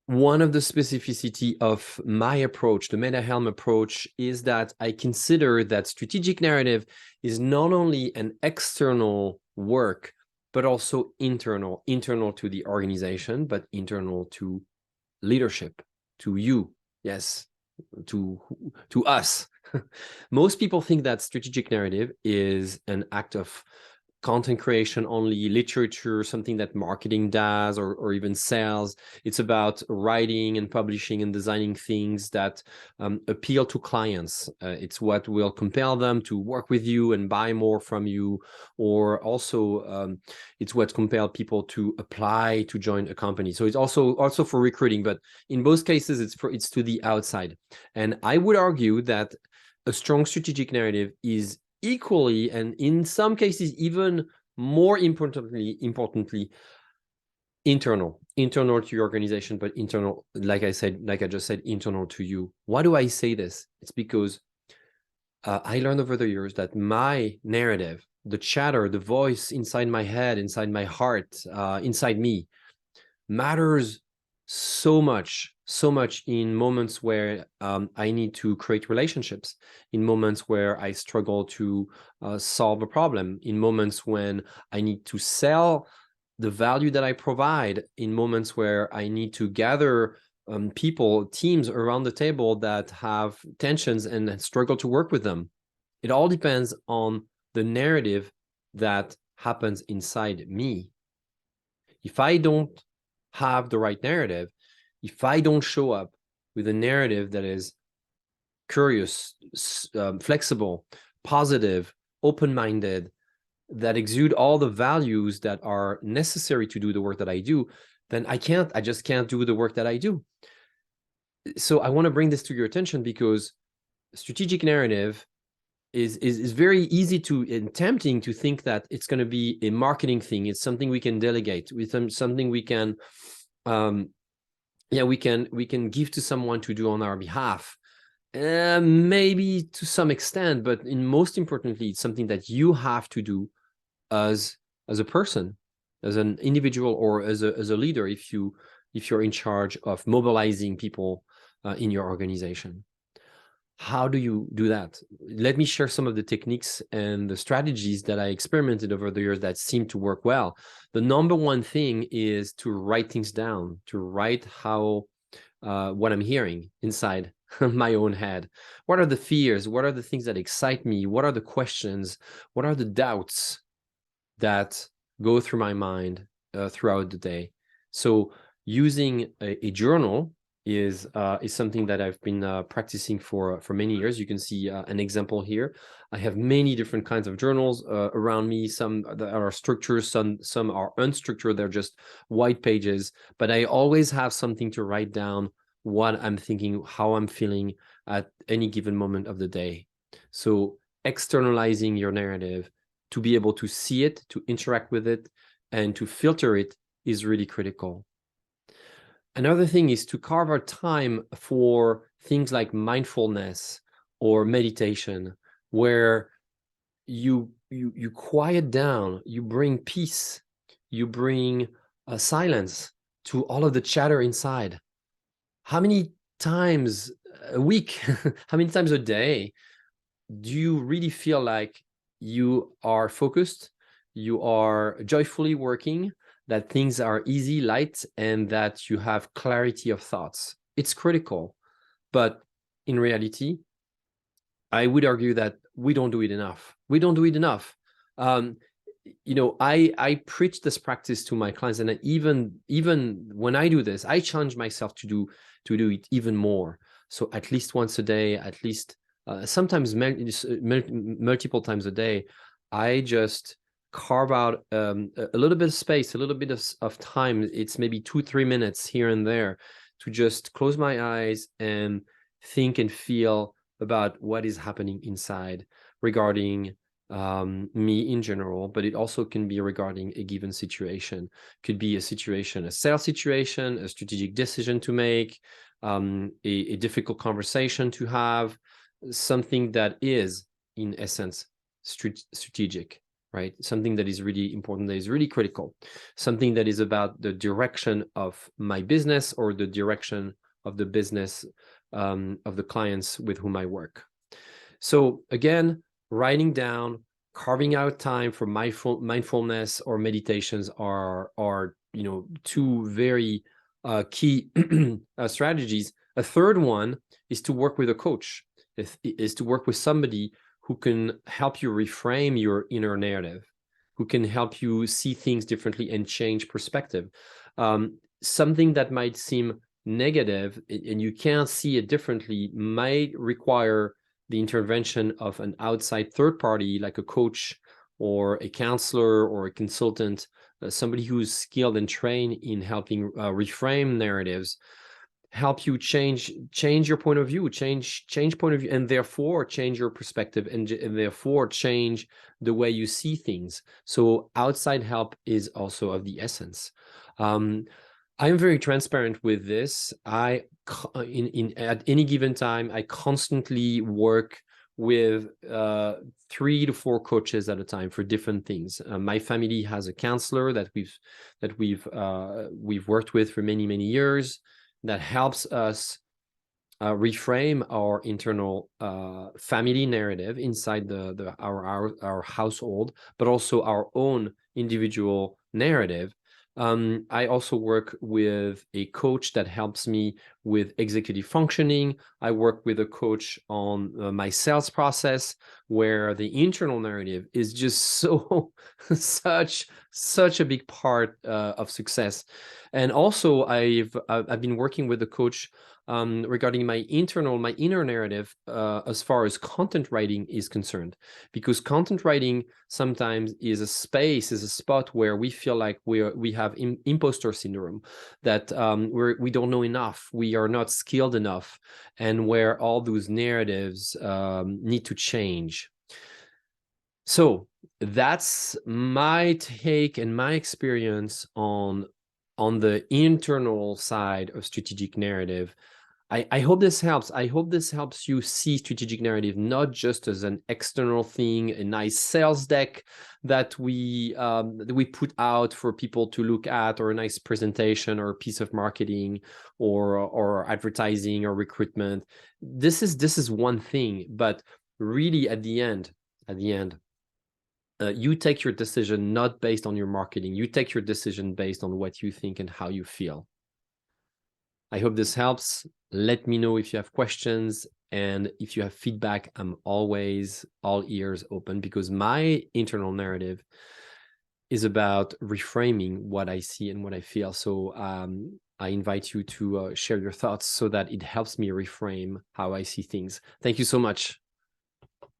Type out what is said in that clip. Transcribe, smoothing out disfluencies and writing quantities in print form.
One of the specificity of my approach, the MetaHelm approach, is that I consider that strategic narrative is not only an external work, but also internal to the organization, but internal to leadership, to you, yes, to us. Most people think that strategic narrative is an act of content creation only, literature, something that marketing does, or even sales. It's about writing and publishing and designing things that appeal to clients. It's what will compel them to work with you and buy more from you, or also it's what compels people to apply to join a company. So it's also for recruiting, but in both cases, it's to the outside. And I would argue that a strong strategic narrative is equally, and in some cases even more importantly, internal to your organization, but internal, like I just said, internal to you. Why do I say this? It's because I learned over the years that my narrative, the chatter, the voice inside my head, inside my heart, inside me, matters so much in moments where I need to create relationships, in moments where I struggle to solve a problem, in moments when I need to sell the value that I provide, in moments where I need to gather people, teams around the table that have tensions and struggle to work with them. It all depends on the narrative that happens inside me. If I don't have the right narrative, if I don't show up with a narrative that is curious, flexible, positive, open-minded, that exude all the values that are necessary to do the work that I do, then I just can't do the work that I do. So I want to bring this to your attention because strategic narrative is very easy to and tempting to think that it's going to be a marketing thing. It's something we can delegate, with something we can we can give to someone to do on our behalf, maybe to some extent, but most importantly, it's something that you have to do as a person, as an individual, or as a leader, if you're in charge of mobilizing people in your organization. How do you do that? Let me share some of the techniques and the strategies that I experimented over the years that seem to work well. The number one thing is to write things down, to write what I'm hearing inside my own head. What are the fears? What are the things that excite me? What are the questions? What are the doubts that go through my mind throughout the day? So using a journal is something that I've been practicing for many years. You can see an example here. I have many different kinds of journals around me. Some that are structured, some are unstructured. They're just white pages. But I always have something to write down what I'm thinking, how I'm feeling at any given moment of the day. So externalizing your narrative, to be able to see it, to interact with it, and to filter it is really critical. Another thing is to carve out time for things like mindfulness or meditation, where you quiet down, you bring peace, you bring silence to all of the chatter inside. How many times a week, how many times a day do you really feel like you are focused, you are joyfully working, that things are easy, light, and that you have clarity of thoughts? It's critical. But in reality, I would argue that we don't do it enough. We don't do it enough. I preach this practice to my clients, and even when I do this, I challenge myself to do it even more. So at least once a day, at least sometimes multiple times a day, I just carve out a little bit of space, a little bit of time. It's maybe 2-3 minutes here and there to just close my eyes and think and feel about what is happening inside regarding me in general, but it also can be regarding a given situation. Could be a situation, a sales situation, a strategic decision to make, a difficult conversation to have, something that is in essence strategic, right? Something that is really important, that is really critical, something that is about the direction of my business or the direction of the business of the clients with whom I work. So again, writing down, carving out time for mindfulness or meditations are two very key strategies. A third one is to work with a coach, is to work with somebody who can help you reframe your inner narrative, who can help you see things differently and change perspective. Something that might seem negative and you can't see it differently might require the intervention of an outside third party, like a coach or a counselor or a consultant, somebody who's skilled and trained in helping reframe narratives, help you change your point of view, change point of view, and therefore change your perspective, and therefore change the way you see things. So outside help is also of the essence. I'm very transparent with this. At any given time, I constantly work with 3 to 4 coaches at a time for different things. My family has a counselor that we've worked with for many years, that helps us reframe our internal family narrative inside our household, but also our own individual narrative. I also work with a coach that helps me with executive functioning. I work with a coach on my sales process, where the internal narrative is just so such a big part of success. And also I've been working with a coach regarding my inner narrative as far as content writing is concerned, because content writing sometimes is a spot where we feel like we have imposter syndrome, that we don't know enough, we are not skilled enough, and where all those narratives need to change. So that's my take and my experience on the internal side of strategic narrative. I hope this helps. I hope this helps you see strategic narrative not just as an external thing, a nice sales deck that we put out for people to look at, or a nice presentation, or a piece of marketing, or advertising, or recruitment. This is one thing, but really at the end, you take your decision not based on your marketing. You take your decision based on what you think and how you feel. I hope this helps. Let me know if you have questions, and if you have feedback. I'm always all ears open, because my internal narrative is about reframing what I see and what I feel. So I invite you to share your thoughts so that it helps me reframe how I see things. Thank you so much.